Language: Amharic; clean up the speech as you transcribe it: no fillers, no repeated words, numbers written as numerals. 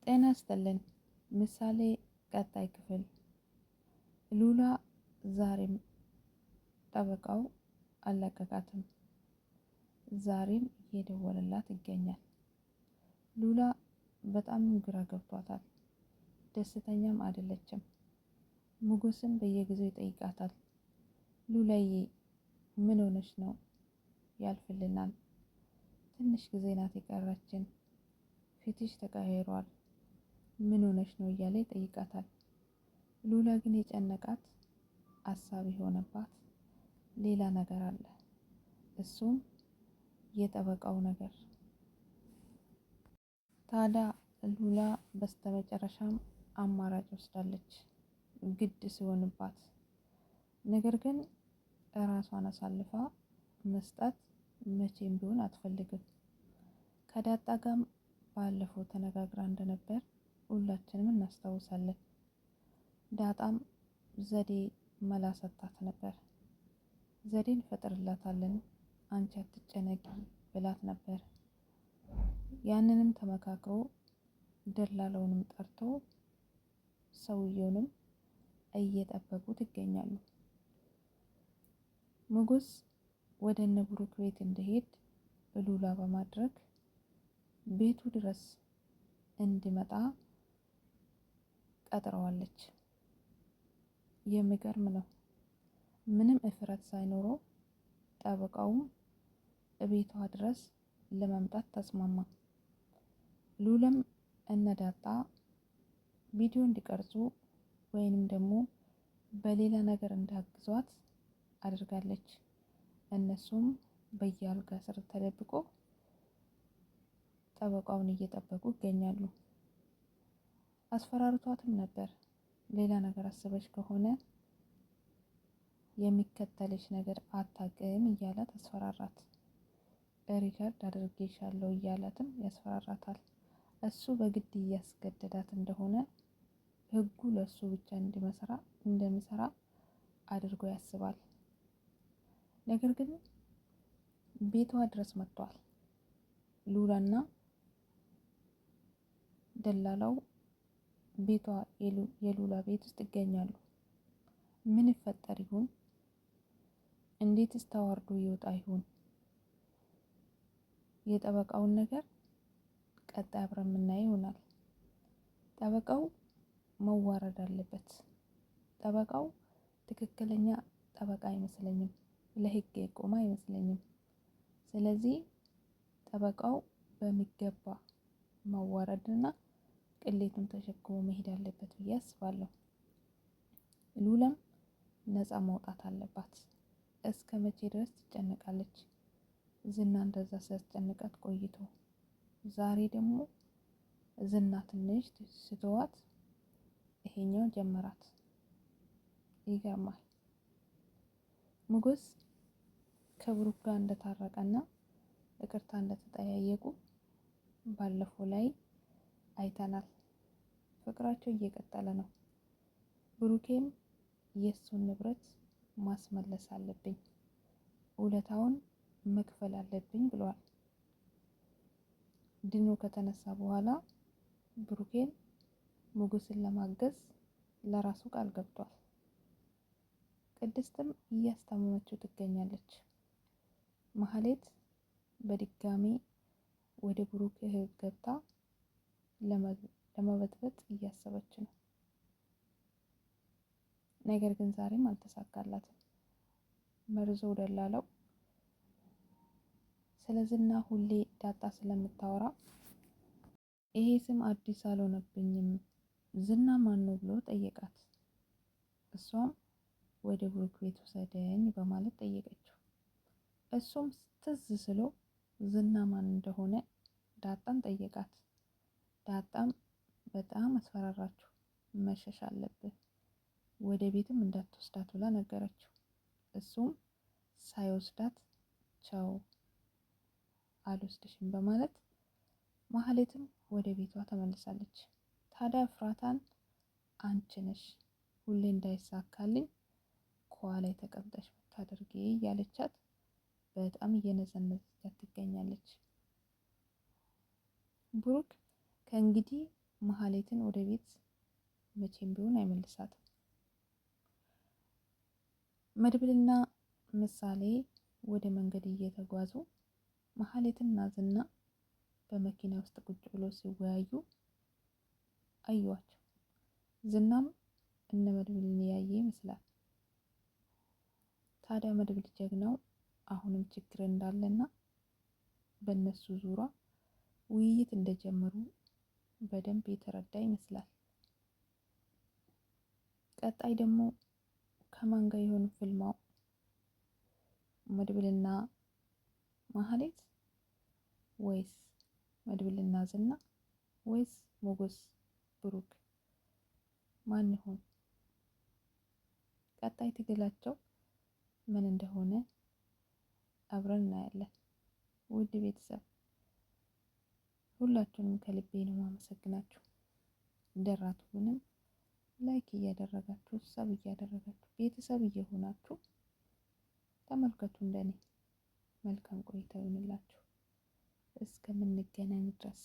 ጤና ይስጥልን። ምሳሌ ቀጣይ ክፍል። ሉላ ዛሬም ጠበቃው አልለቀቃትም። ዛሬም እየደወለላት ይገኛል። ሉላ በጣም ግራ ገብቷታል። ደስተኛም አይደለችም። ሞገስም በየጊዜው ይጠይቃታል። ሉላዬ ምን ሆነሽ ነው? ያልፍልናል። ትንሽ ጊዜ ናት የቀረችን። ፊትሽ ተቀያይሯል። ምን ሆነሽ ነው እያለ ይጠይቃታል። ሉላ ግን የጨነቃት አሳቢ የሆነባት ሌላ ነገር አለ። እሱም የጠበቃው ነገር። ታዲያ ሉላ በስተመጨረሻም አማራጭ ወስዳለች፣ ግድ ሲሆንባት። ነገር ግን ራሷን አሳልፋ መስጠት መቼም ቢሆን አትፈልግም። ከዳጣ ጋርም ባለፈው ተነጋግራ እንደነበር ሁላችንም እናስታውሳለን። ዳጣም ዘዴ መላ ሰጥታት ነበር። ዘዴን ፈጥርላታለን አንቺ አትጨነቂ ብላት ነበር። ያንንም ተመካክሮ ደላለውንም ጠርቶ ሰውየውንም እየጠበቁት ይገኛሉ። ሞገስ ወደ እነ ብሩክ ቤት እንዲሄድ ሉላ በማድረግ ቤቱ ድረስ እንዲመጣ ቀጥረዋለች። የሚገርም ነው። ምንም እፍረት ሳይኖረው ጠበቃውም ቤቷ ድረስ ለመምጣት ተስማማ። ሉላም እነዳጣ ቪዲዮ እንዲቀርጹ ወይንም ደግሞ በሌላ ነገር እንዳግዟት አድርጋለች። እነሱም በየአልጋ ስር ተደብቆ ጠበቃውን እየጠበቁ ይገኛሉ። አስፈራርቷትም ነበር። ሌላ ነገር አስበሽ ከሆነ የሚከተልሽ ነገር አታውቅም እያላት አስፈራራት። ሪከርድ አድርጌሻለሁ እያላትም ያስፈራራታል። እሱ በግድ እያስገደዳት እንደሆነ ህጉ ለሱ ብቻ እንደሚሰራ አድርጎ ያስባል። ነገር ግን ቤቷ ድረስ መጥቷል። ሉላና ደላላው ቤቷ የሉላ ቤት ውስጥ ይገኛሉ። ምን ይፈጠር ይሆን? እንዴትስ ተዋርዶ ይወጣ ይሆን? የጠበቃውን ነገር ቀጣይ አብረን የምናየው ይሆናል። ጠበቃው መዋረድ አለበት። ጠበቃው ትክክለኛ ጠበቃ አይመስለኝም። ለህግ የቆመ አይመስለኝም። ስለዚህ ጠበቃው በሚገባ መዋረድና ቅሌቱን ተሸክሞ መሄድ አለበት ብዬ አስባለሁ። ሉላም ነፃ መውጣት አለባት። እስከ መቼ ድረስ ትጨነቃለች? ዝና እንደዛ ሲያስጨንቃት ቆይቶ ዛሬ ደግሞ ዝና ትንሽ ስተዋት ይሄኛው ጀመራት። ይገርማል። ሞገስ ከብሩክ ጋር እንደታረቀና ይቅርታ እንደተጠያየቁ ባለፈው ላይ አይተናል። ፍቅራቸው እየቀጠለ ነው። ብሩኬም የሱን ንብረት ማስመለስ አለብኝ፣ ውለታውን መክፈል አለብኝ ብሏል። ድኖ ከተነሳ በኋላ ብሩኬን ሞገስን ለማገዝ ለራሱ ቃል ገብቷል። ቅድስትም እያስታመመችው ትገኛለች። ማህሌት በድጋሚ ወደ ብሩክ ህይወት ገብታ ለመበጥበጥ እያሰበች ነው። ነገር ግን ዛሬም አልተሳካላትም። መርዞ ደላለው ስለዝና ሁሌ ዳጣ ስለምታወራ ይሄ ስም አዲስ አልሆነብኝም፣ ዝና ማን ነው ብሎ ጠየቃት። እሷም ወደ ብሩክ ቤት ውሰደኝ በማለት ጠየቀችው። እሱም ትዝ ስሎ ዝና ማን እንደሆነ ዳጣን ጠየቃት። ዳጣም በጣም አስፈራራችሁ፣ መሸሽ አለብህ፣ ወደ ቤትም እንዳትወስዳት ብላ ነገረችው። እሱም ሳይወስዳት ቻው አልወስድሽም በማለት ማህሌትም ወደ ቤቷ ተመልሳለች። ታዲያ ፍራታን አንቺ ነሽ ሁሌ እንዳይሳካልኝ ከኋላ ተቀምጠሽ ብታደርጊ እያለቻት በጣም እየነዘነዘቻት ትገኛለች። ብሩክ ከእንግዲህ መሀሌትን ወደ ቤት መቼም ቢሆን አይመልሳትም። መድብልና ምሳሌ ወደ መንገድ እየተጓዙ መሀሌትና ዝና በመኪና ውስጥ ቁጭ ብለው ሲወያዩ አዩዋቸው። ዝናም እነ መድብልን ያየ ይመስላል። ታዲያ መድብል ጀግናው አሁንም ችግር እንዳለና በእነሱ ዙሪያ ውይይት እንደጀመሩ በደንብ የተረዳ ይመስላል። ቀጣይ ደግሞ ከማን ጋር የሆኑ ፊልማው? መድብልና መሀሌት ወይስ መድብልና ዝና ወይስ ሞገስ ብሩክ? ማን ይሆን? ቀጣይ ትግላቸው ምን እንደሆነ አብረን እናያለን። ውድ ቤተሰብ ሁላችሁንም ከልቤ ነው የማመሰግናችሁ። ደራቱንም ላይክ እያደረጋችሁ ሰብ እያደረጋችሁ ቤተሰብ እየሆናችሁ ተመልከቱ። እንደኔ መልካም ቆይታ ይሁንላችሁ እስከምንገናኝ ድረስ